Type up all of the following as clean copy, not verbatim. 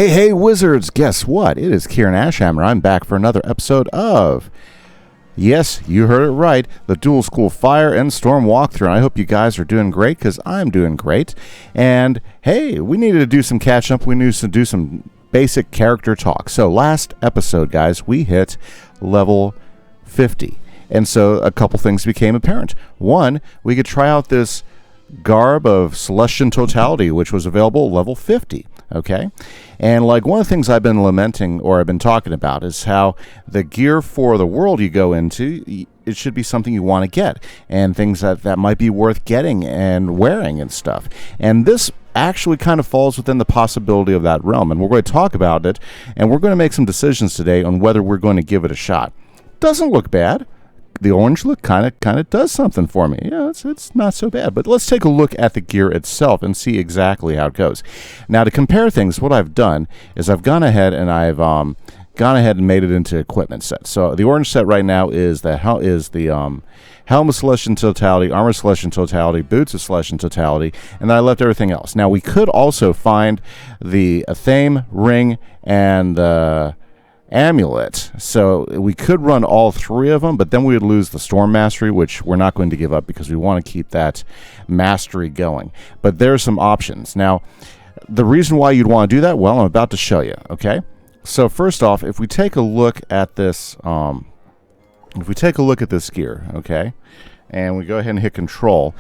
Hey, wizards, guess what? It is Kieran Ashhammer. I'm back for another episode of, yes, you heard it right, the Dual School Fire and Storm walkthrough. And I hope you guys are doing great, because I'm doing great. And, hey, we needed to do some catch-up. We needed to do some basic character talk. So last episode, guys, we hit level 50. And so a couple things became apparent. One, we could try out this garb of celestian totality, which was available at level 50. Okay, and like one of the things I've been lamenting, or I've been talking about, is how the gear for the world you go into, it should be something you want to get, and things that might be worth getting and wearing and stuff. And this actually kind of falls within the possibility of that realm, and we're going to talk about it, and we're going to make some decisions today on whether we're going to give it a shot. Doesn't look bad. The orange look kind of does something for me. Yeah, it's not so bad. But let's take a look at the gear itself and see exactly how it goes. Now, to compare things, what I've done is I've gone ahead and made it into equipment set. So the orange set right now is the helm of Celestian Totality, armor of Celestian Totality, boots of Celestian Totality, and then I left everything else. Now, we could also find the Athame ring and the amulet, so we could run all three of them, but then we would lose the storm mastery, which we're not going to give up because we want to keep that mastery going. But there's some options. Now, the reason why you'd want to do that, well, I'm about to show you. Okay, so first off, if we take a look at this gear, okay, and we go ahead and hit control,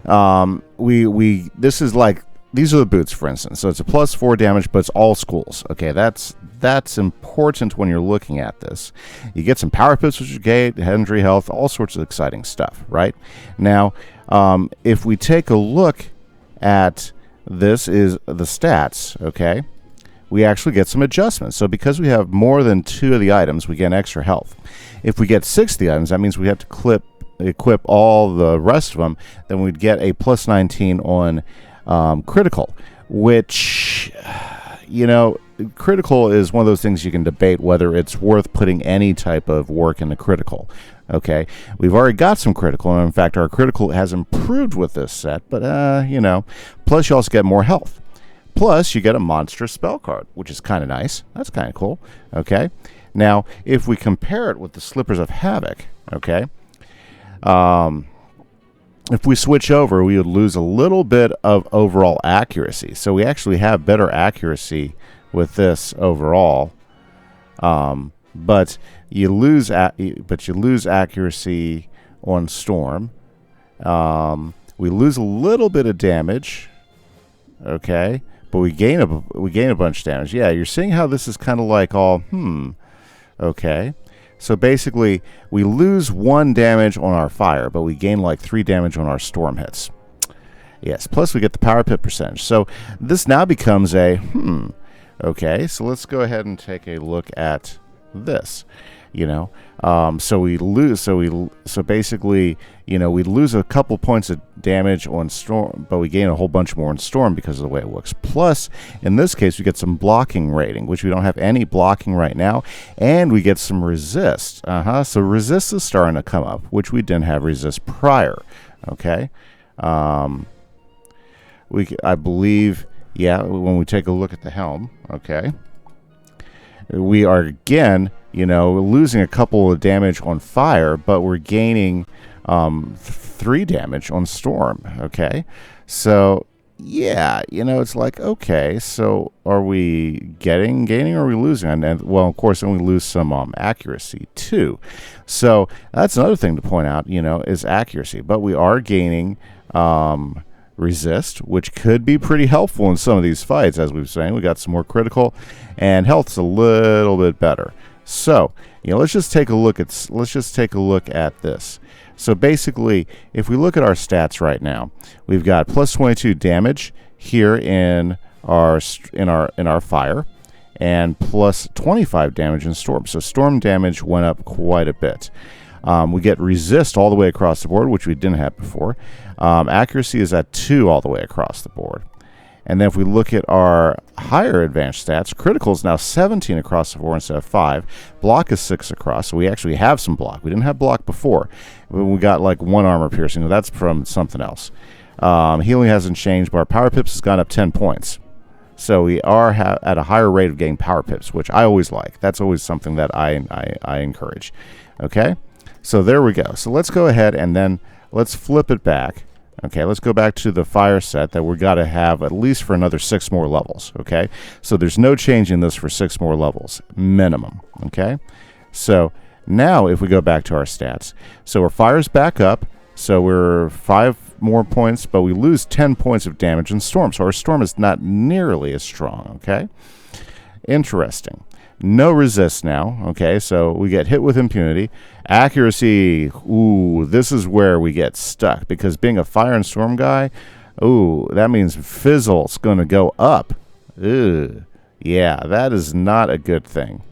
this is like, these are the boots, for instance. So it's a +4 damage, but it's all schools. Okay, that's important when you're looking at this. You get some power pips, which is great, injury health, all sorts of exciting stuff, right? Now, if we take a look at this, is the stats, okay, we actually get some adjustments. So because we have more than 2 of the items, we get extra health. If we get 6 of the items, that means we have to equip all the rest of them. Then we'd get a +19 on critical, which, critical is one of those things you can debate whether it's worth putting any type of work into critical. Okay, we've already got some critical, and in fact our critical has improved with this set, but plus you also get more health, plus you get a monster spell card, which is kind of nice. That's kind of cool. Okay, now if we compare it with the Slippers of Havoc, okay, if we switch over, we would lose a little bit of overall accuracy. So we actually have better accuracy with this overall, but you lose accuracy on Storm. We lose a little bit of damage, okay, but we gain a bunch of damage. Yeah, you're seeing how this is kind of like all okay. So basically, we lose 1 damage on our fire, but we gain like 3 damage on our storm hits. Yes, plus we get the power pit percentage. So this now becomes a, okay, so let's go ahead and take a look at this. So we lose, basically, we lose a couple points of damage on storm, but we gain a whole bunch more on storm because of the way it works. Plus, in this case, we get some blocking rating, which we don't have any blocking right now, and we get some resist. So resist is starting to come up, which we didn't have resist prior. Okay, I believe, yeah, when we take a look at the helm, okay, we are again, losing a couple of damage on fire, but we're gaining 3 damage on storm. Okay, so yeah, it's like, okay, so are we gaining, or are we losing? And well, of course, then we lose some accuracy too. So that's another thing to point out, is accuracy. But we are gaining resist, which could be pretty helpful in some of these fights. As we were saying, we got some more critical, and health's a little bit better. So, let's just take a look at this. So basically, if we look at our stats right now, we've got +22 damage here in our fire, and +25 damage in storm. So storm damage went up quite a bit. We get resist all the way across the board, which we didn't have before. Accuracy is at 2 all the way across the board. And then if we look at our higher advanced stats, critical is now 17 across the board instead of 5. Block is 6 across, so we actually have some block. We didn't have block before. We got like 1 armor piercing. That's from something else. Healing hasn't changed, but our power pips has gone up 10 points. So we are at a higher rate of getting power pips, which I always like. That's always something that I encourage. Okay, so there we go. So let's go ahead and then let's flip it back. Okay, let's go back to the fire set that we got to have at least for another 6 more levels. Okay, so there's no change in this for 6 more levels minimum. Okay, so now if we go back to our stats, so our fire's back up. So we're 5 more points, but we lose 10 points of damage in storm. So our storm is not nearly as strong. Okay, interesting. No resist now. Okay, so we get hit with impunity. Accuracy, ooh, this is where we get stuck, because being a fire and storm guy, ooh, that means fizzle's going to go up. Ugh. Yeah, that is not a good thing.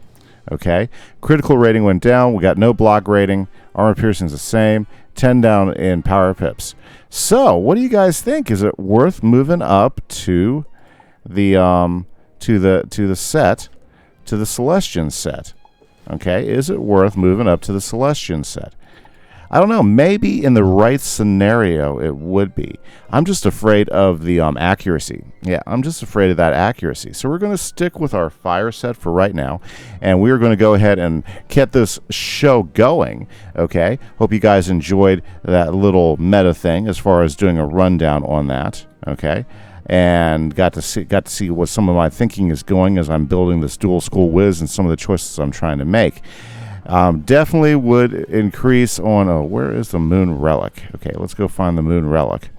Okay, critical rating went down. We got no block rating. Armor piercing is the same. 10 down in power pips. So, what do you guys think? Is it worth moving up to the set? To the Celestian set. Okay, is it worth moving up to the Celestian set? I don't know. Maybe in the right scenario it would be. I'm just afraid of the accuracy. Yeah, I'm just afraid of that accuracy. So we're going to stick with our fire set for right now, and we're going to go ahead and get this show going. Okay, hope you guys enjoyed that little meta thing as far as doing a rundown on that. Okay. And got to see what some of my thinking is going as I'm building this dual school Wiz and some of the choices I'm trying to make. Definitely would increase on, oh, where is the moon relic? Okay, let's go find the moon relic.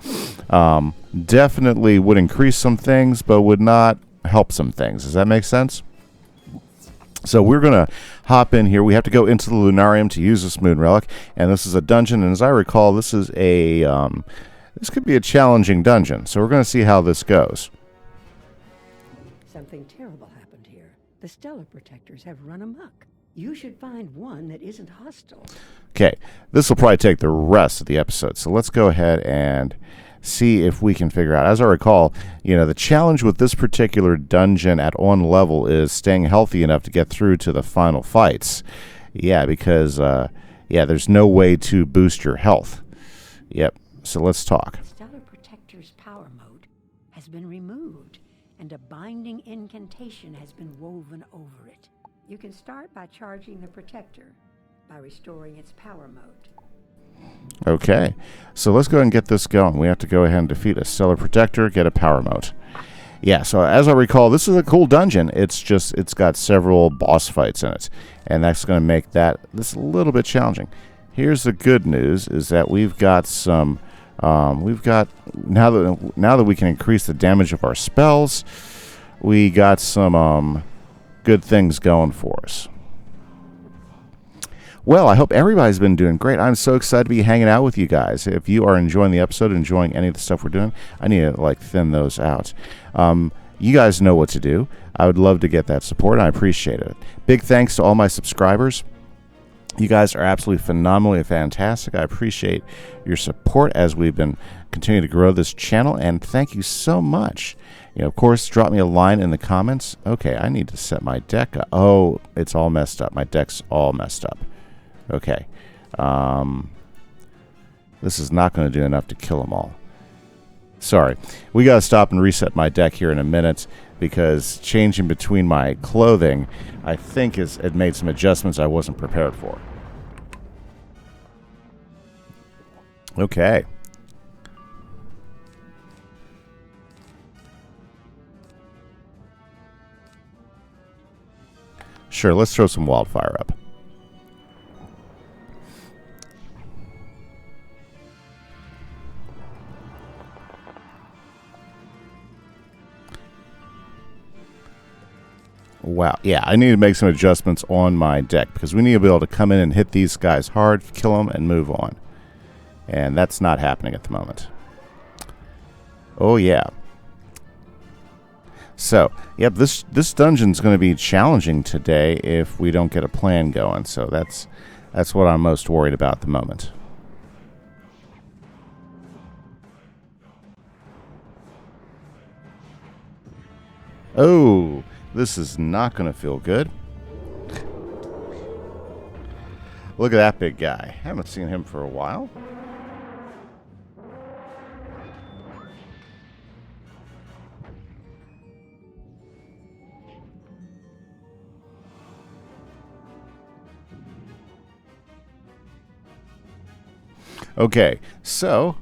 Definitely would increase some things, but would not help some things. Does that make sense? So we're going to hop in here. We have to go into the Lunarium to use this moon relic, and this is a dungeon, and as I recall, this is a... this could be a challenging dungeon, so we're going to see how this goes. Something terrible happened here. The stellar protectors have run amok. You should find one that isn't hostile. Okay, this will probably take the rest of the episode, so let's go ahead and see if we can figure out. As I recall, the challenge with this particular dungeon at on level is staying healthy enough to get through to the final fights. Yeah, because, there's no way to boost your health. Yep. So let's talk. Stellar Protector's power mode has been removed, and a binding incantation has been woven over it. You can start by charging the Protector by restoring its power mode. Okay, so let's go ahead and get this going. We have to go ahead and defeat a Stellar Protector, get a power mode. Yeah, so as I recall, this is a cool dungeon. It's got several boss fights in it, and that's going to make this a little bit challenging. Here's the good news: is that we've got some. We've got now that we can increase the damage of our spells, we got some good things going for us. Well, I hope everybody's been doing great. I'm so excited to be hanging out with you guys. If you are enjoying the episode, enjoying any of the stuff we're doing, I need to thin those out. You guys know what to do. I would love to get that support. I appreciate it. Big thanks to all my subscribers. You guys are absolutely phenomenally fantastic. I appreciate your support as we've been continuing to grow this channel, and thank you so much. Of course, drop me a line in the comments. Okay, I need to set my deck up. Oh, it's all messed up. My deck's all messed up. Okay. This is not going to do enough to kill them all. Sorry. We got to stop and reset my deck here in a minute, because changing between my clothing, I think it made some adjustments I wasn't prepared for. Okay. Sure, let's throw some wildfire up. Wow. Yeah, I need to make some adjustments on my deck, because we need to be able to come in and hit these guys hard, kill them, and move on. And that's not happening at the moment. Oh, yeah. So, yep, this dungeon's going to be challenging today if we don't get a plan going. So that's what I'm most worried about at the moment. Oh, this is not going to feel good. Look at that big guy. Haven't seen him for a while. Okay, so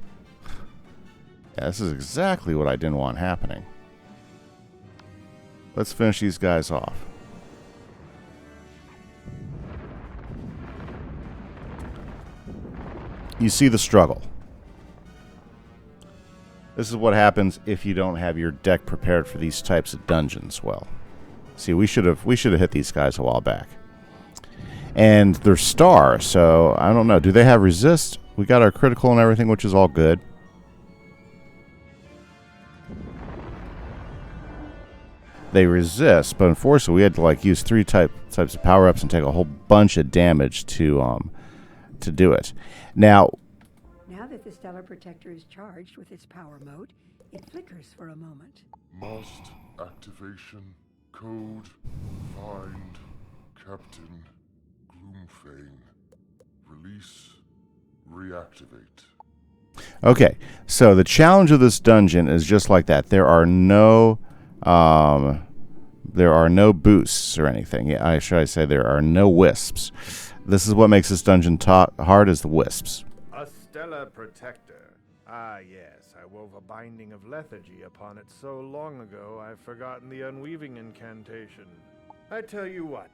yeah, this is exactly what I didn't want happening. Let's finish these guys off. You see the struggle. This is what happens if you don't have your deck prepared for these types of dungeons well. See, we should have hit these guys a while back. And they're star, so I don't know. Do they have resist? We got our critical and everything, which is all good. They resist, but unfortunately we had to like use three types of power-ups and take a whole bunch of damage to do it. Now that the Stellar Protector is charged with its power mode, it flickers for a moment. Must activation code find Captain Gloomfane. Release reactivate. Okay, so the challenge of this dungeon is just like that. There are no boosts or anything. Yeah, should I say there are no wisps. This is what makes this dungeon hard, is the wisps. A Stellar Protector. Ah, yes. I wove a binding of lethargy upon it so long ago I've forgotten the unweaving incantation. I tell you what,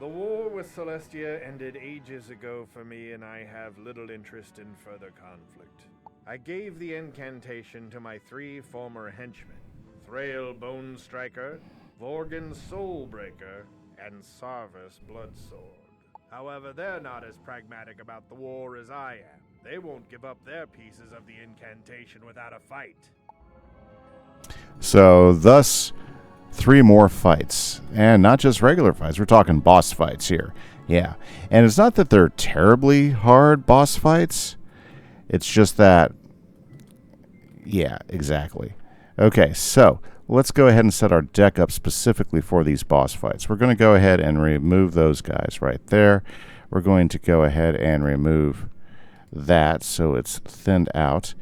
the war with Celestia ended ages ago for me, and I have little interest in further conflict. I gave the incantation to my 3 former henchmen, Thrail Bone Striker, Vorgan Soulbreaker, and Sarvis Bloodsword. However, they're not as pragmatic about the war as I am. They won't give up their pieces of the incantation without a fight. So, thus, 3 more fights. And not just regular fights. We're talking boss fights here. Yeah. And it's not that they're terribly hard boss fights. It's just that... Yeah, exactly. Okay, so let's go ahead and set our deck up specifically for these boss fights. We're going to go ahead and remove those guys right there. We're going to go ahead and remove that so it's thinned out.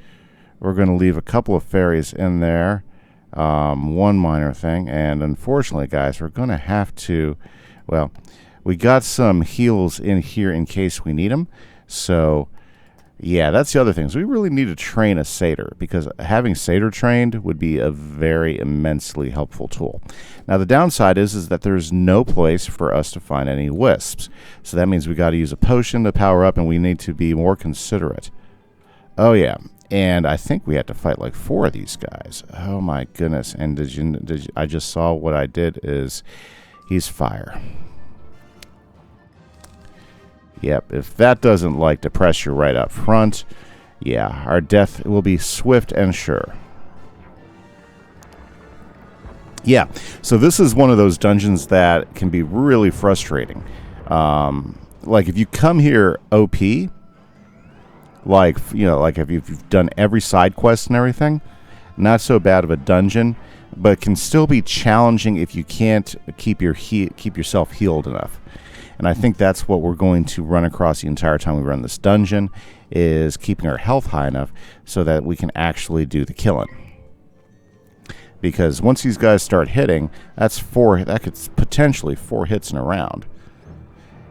We're going to leave a couple of fairies in there. One minor thing. And unfortunately, guys, we're going to have to... Well, we got some heals in here in case we need them. So... yeah, that's the other thing. So we really need to train a satyr, because having satyr trained would be a very immensely helpful tool. Now, the downside is that there's no place for us to find any wisps. So that means we got to use a potion to power up, and we need to be more considerate. Oh, yeah. And I think we had to fight like 4 of these guys. Oh, my goodness. And did you I just saw what I did is he's fire. Yep, if that doesn't like depress you right up front, yeah, our death will be swift and sure. Yeah, so this is one of those dungeons that can be really frustrating. Like if you come here OP, like, you know, like if you've done every side quest and everything, not so bad of a dungeon, but can still be challenging if you can't keep yourself healed enough. And I think that's what we're going to run across the entire time we run this dungeon, is keeping our health high enough so that we can actually do the killing. Because once these guys start hitting, that could potentially 4 hits in a round.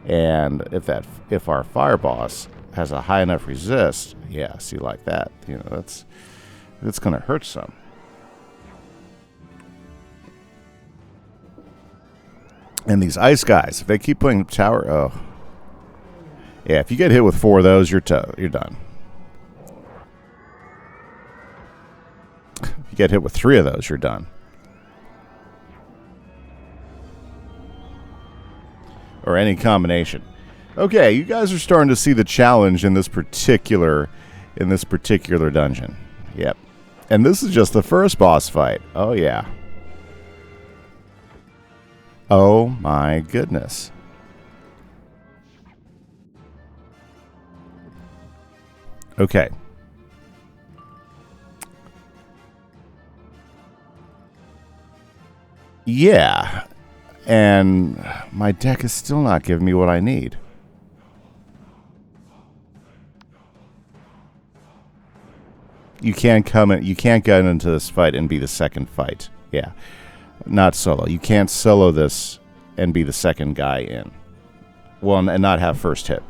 And if our fire boss has a high enough resist, yeah, see, like that, you know, that's going to hurt some. And these ice guys, if they keep putting tower, oh, yeah, if you get hit with 4 of those, you're done. If you get hit with 3 of those, you're done. Or any combination. Okay, you guys are starting to see the challenge in this particular dungeon. Yep. And this is just the first boss fight. Oh yeah. Oh my goodness. Okay. Yeah. And my deck is still not giving me what I need. You can't get into this fight and be the second fight. Yeah. Not solo. You can't solo this and be the second guy in. Well, and not have first hit.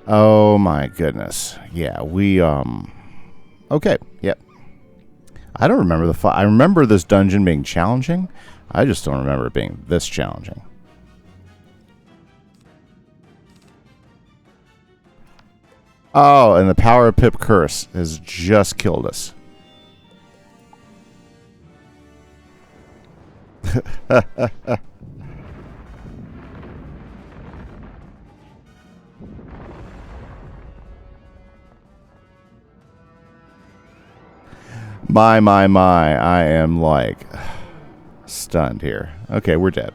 Oh my goodness. Yeah, we okay, yep. I don't remember the I remember this dungeon being challenging. I just don't remember it being this challenging. Oh, and the power of Pip curse has just killed us. My, I am like stunned here. Okay, we're dead.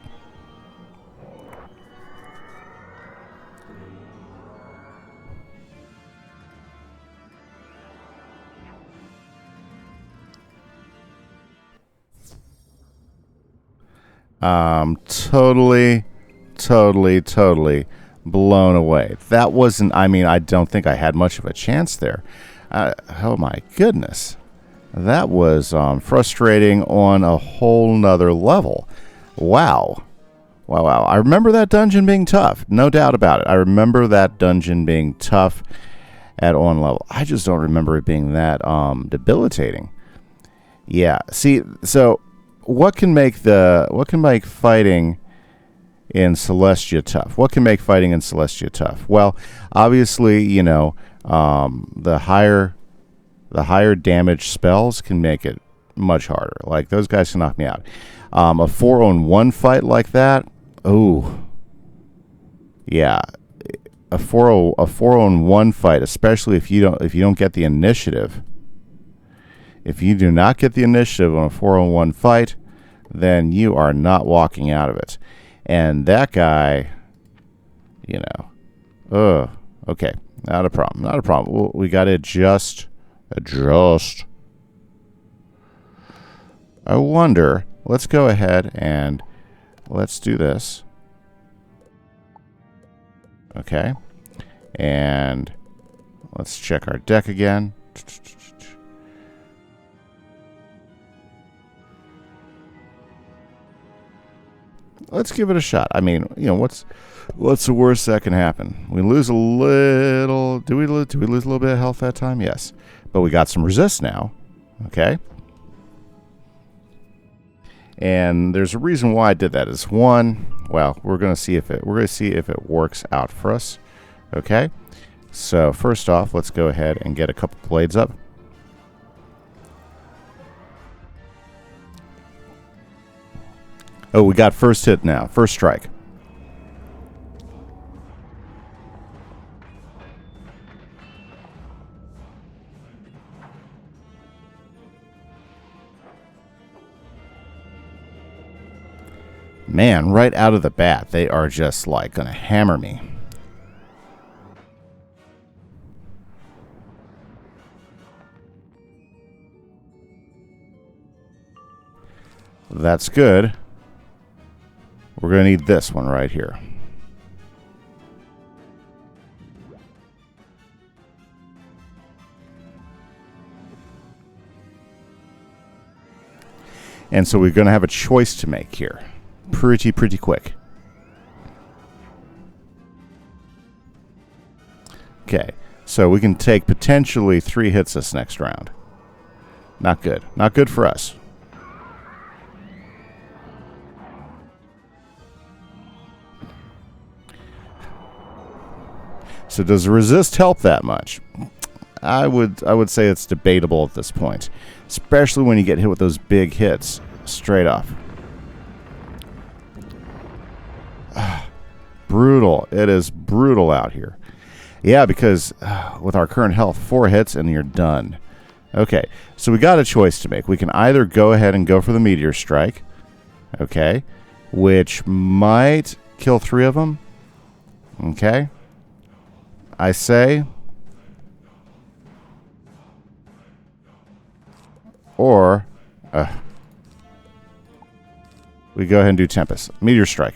Totally blown away. That wasn't, I mean, I don't think I had much of a chance there. Oh my goodness. That was frustrating on a whole nother level. Wow. Wow. I remember that dungeon being tough. No doubt about it. I remember that dungeon being tough at on level. I just don't remember it being that debilitating. Yeah. See, so what can make fighting in Celestia tough? What can make fighting in Celestia tough? Well, obviously, you know, the higher damage spells can make it much harder. Like, those guys can knock me out. A 4-on-1 fight like that, ooh, yeah, a 4-on-1 fight, especially if you don't get the initiative. If you do not get the initiative on a 4-on-1 fight, then you are not walking out of it. And that guy, you know, okay, not a problem. We got to adjust. I wonder, let's go ahead and let's do this. Okay. And let's check our deck again. Let's give it a shot. I mean, you know, what's the worst that can happen? We lose a little. Do we lose a little bit of health that time? Yes. But we got some resist now. Okay. And there's a reason why I did that. Is one, well, we're going to see if it works out for us. Okay. So first off, let's go ahead and get a couple blades up. Oh, we got first hit now. First strike. Man, right out of the bat, they are just like going to hammer me. That's good. We're going to need this one right here. And so we're going to have a choice to make here. Pretty quick. Okay, so we can take potentially 3 hits this next round. Not good. Not good for us. So does the resist help that much? I would say it's debatable at this point, especially when you get hit with those big hits straight off. Brutal. It is brutal out here. Yeah, because with our current health, 4 hits and you're done. Okay, so we got a choice to make. We can either go ahead and go for the meteor strike, okay, which might kill 3 of them. Okay, I say, or we go ahead and do Tempest. Meteor strike.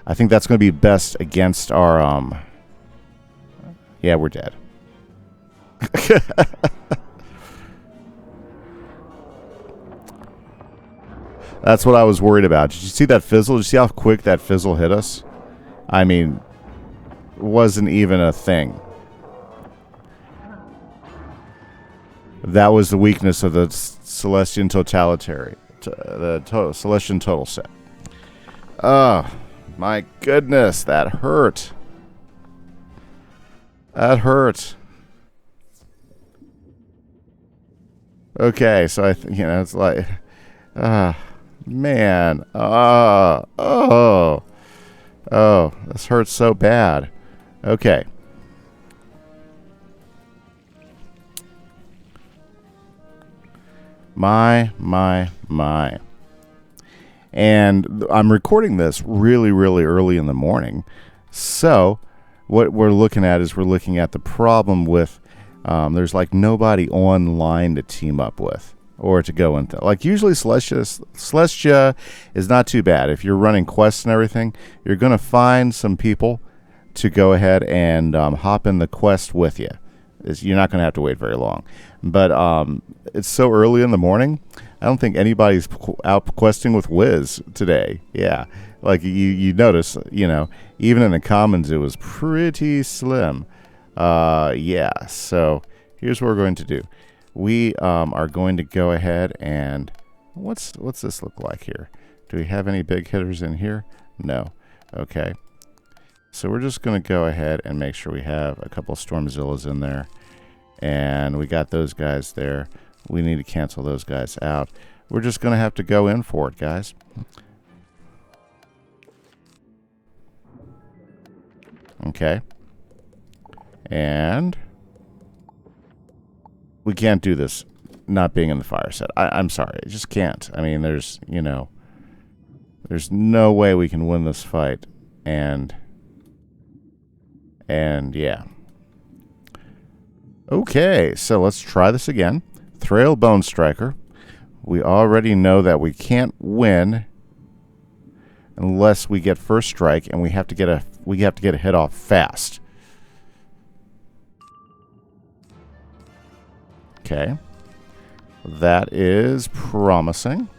I think that's going to be best against our, yeah, we're dead. That's what I was worried about. Did you see that fizzle? Did you see how quick that fizzle hit us? I mean, wasn't even a thing. That was the weakness of the Celestian Totalitarian. Celestian Total set. Oh, my goodness, that hurt. That hurt. Okay, so it's like, man, oh, this hurts so bad. Okay. My. And I'm recording this really, really early in the morning. So what we're looking at is the problem with there's like nobody online to team up with or to go into. Like usually Celestia is not too bad. If you're running quests and everything, you're going to find some people to go ahead and hop in the quest with you. You're not going to have to wait very long. But it's so early in the morning, I don't think anybody's out questing with Wiz today. Yeah, like you notice, even in the commons, it was pretty slim. Yeah, so here's what we're going to do. We are going to go ahead and... What's this look like here? Do we have any big hitters in here? No. Okay. So we're just going to go ahead and make sure we have a couple Stormzillas in there. And we got those guys there. We need to cancel those guys out. We're just going to have to go in for it, guys. Okay. And we can't do this not being in the fire set. I'm sorry. I just can't. I mean, there's no way we can win this fight. And yeah. Okay, so let's try this again. Thrail Bone Striker. We already know that we can't win unless we get first strike, and we have to get a hit off fast. Okay. That is promising.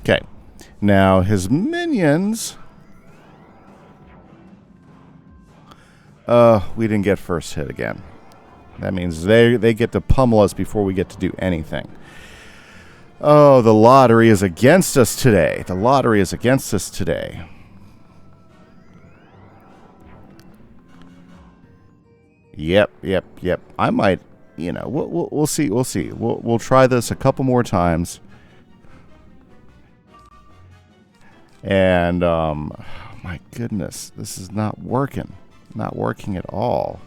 Okay. Now, his minions... we didn't get first hit again. That means they get to pummel us before we get to do anything. Oh, the lottery is against us today. The lottery is against us today. Yep. I might, we'll see. We'll try this a couple more times. And, my goodness, this is not working. Not working at all.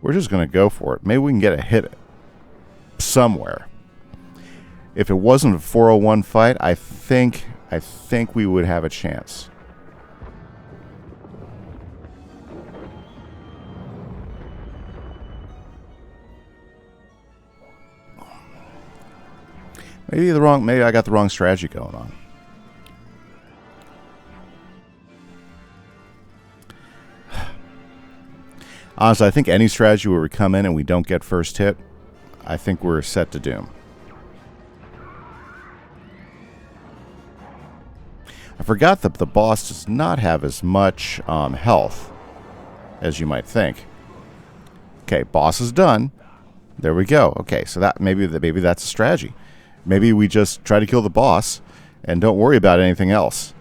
We're just going to go for it. Maybe we can get a hit somewhere. If it wasn't a 401 fight, I think we would have a chance. Maybe I got the wrong strategy going on. Honestly, I think any strategy where we come in and we don't get first hit, I think we're set to doom. I forgot that the boss does not have as much health as you might think. Okay, boss is done. There we go. Okay, so that maybe that's a strategy. Maybe we just try to kill the boss and don't worry about anything else.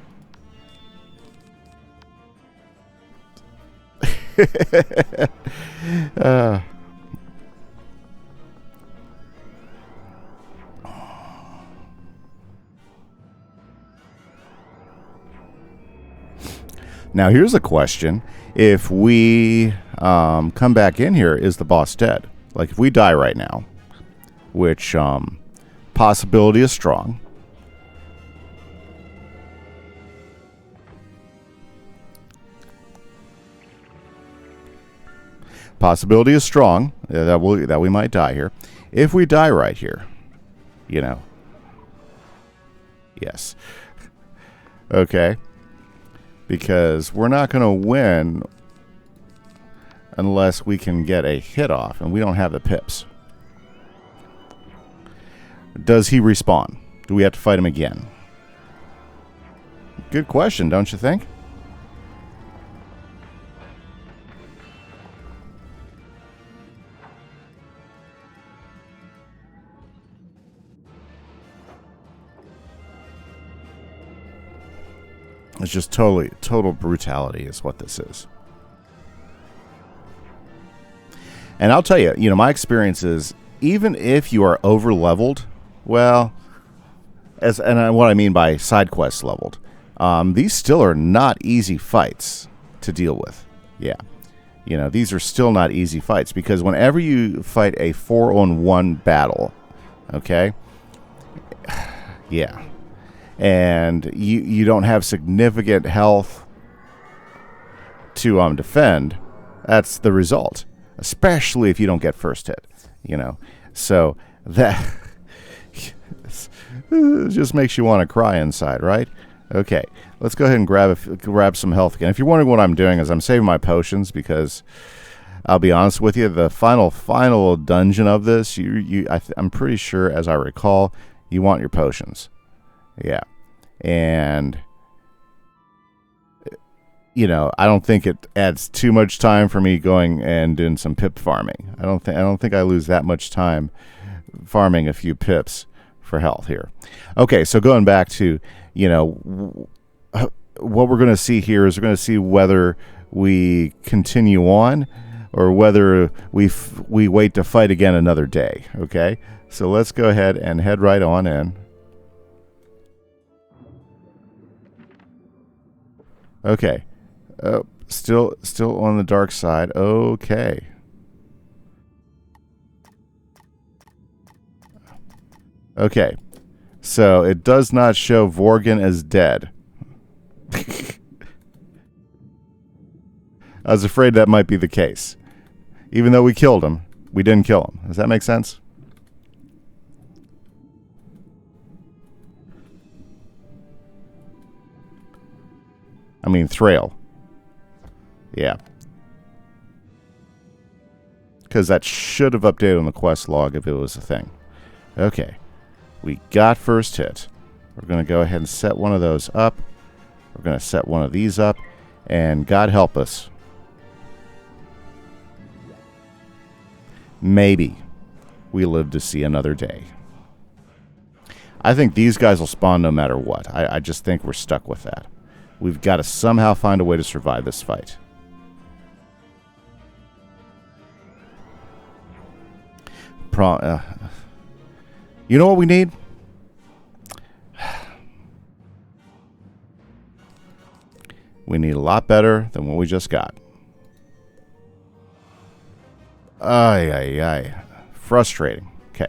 Now here's a question. If we come back in here, is the boss dead? Like if we die right now, which possibility is strong. Possibility is strong that we might die here. If we die right here, yes. Okay. because we're not going to win unless we can get a hit off, and we don't have the pips. Does he respawn? Do we have to fight him again? Good question, don't you think? It's just total brutality is what this is. And I'll tell you, my experience is, even if you are over-leveled, well, what I mean by side quest leveled, these still are not easy fights to deal with. Yeah. These are still not easy fights, because whenever you fight a 4-on-1 battle, okay, yeah, and you don't have significant health to defend, that's the result. Especially if you don't get first hit, So that just makes you want to cry inside, right? Okay, let's go ahead and grab some health again. If you're wondering what I'm doing, is I'm saving my potions, because I'll be honest with you, the final dungeon of this, I'm pretty sure, as I recall, you want your potions. Yeah, and I don't think it adds too much time for me going and doing some pip farming. I don't think I lose that much time farming a few pips for health here. Okay, so going back to, what we're going to see here is we're going to see whether we continue on or whether we wait to fight again another day. Okay, so let's go ahead and head right on in. Okay. Still on the dark side. Okay. Okay. So it does not show Vorgan as dead. I was afraid that might be the case. Even though we killed him, we didn't kill him. Does that make sense? I mean, Thrail. Yeah. Because that should have updated on the quest log if it was a thing. Okay. We got first hit. We're going to go ahead and set one of those up. We're going to set one of these up. And God help us. Maybe we live to see another day. I think these guys will spawn no matter what. I just think we're stuck with that. We've got to somehow find a way to survive this fight. You know what we need? We need a lot better than what we just got. Ay. Frustrating. Okay.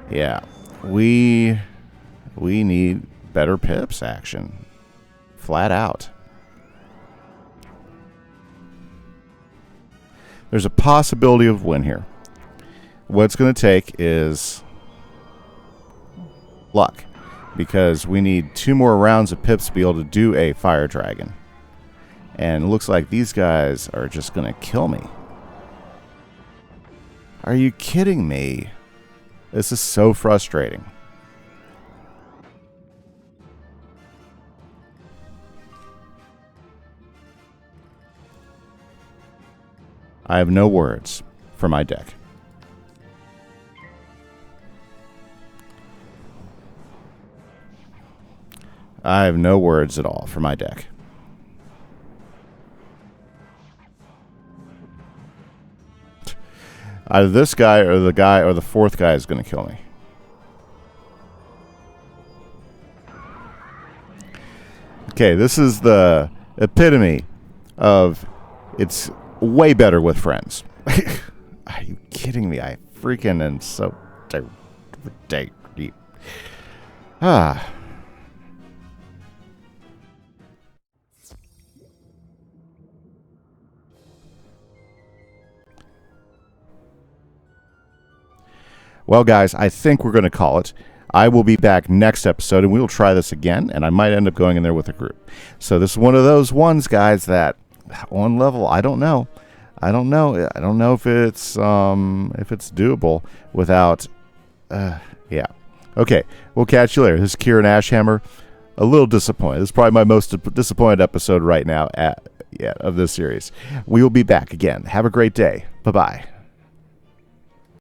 Yeah. We need better pips action. Flat out. There's a possibility of win here. What it's going to take is luck, because we need 2 more rounds of pips to be able to do a fire dragon. And it looks like these guys are just going to kill me. Are you kidding me? This is so frustrating. I have no words for my deck. I have no words at all for my deck. Either this guy or the 4th guy is going to kill me. Okay, this is the epitome of it's way better with friends. Are you kidding me? I freaking am so... Well, guys, I think we're going to call it. I will be back next episode, and we will try this again, and I might end up going in there with a group. So this is one of those ones, guys, that on level, I don't know. I don't know if it's doable without, yeah. Okay, we'll catch you later. This is Kieran Ashhammer. A little disappointed. This is probably my most disappointed episode right now of this series. We will be back again. Have a great day. Bye-bye.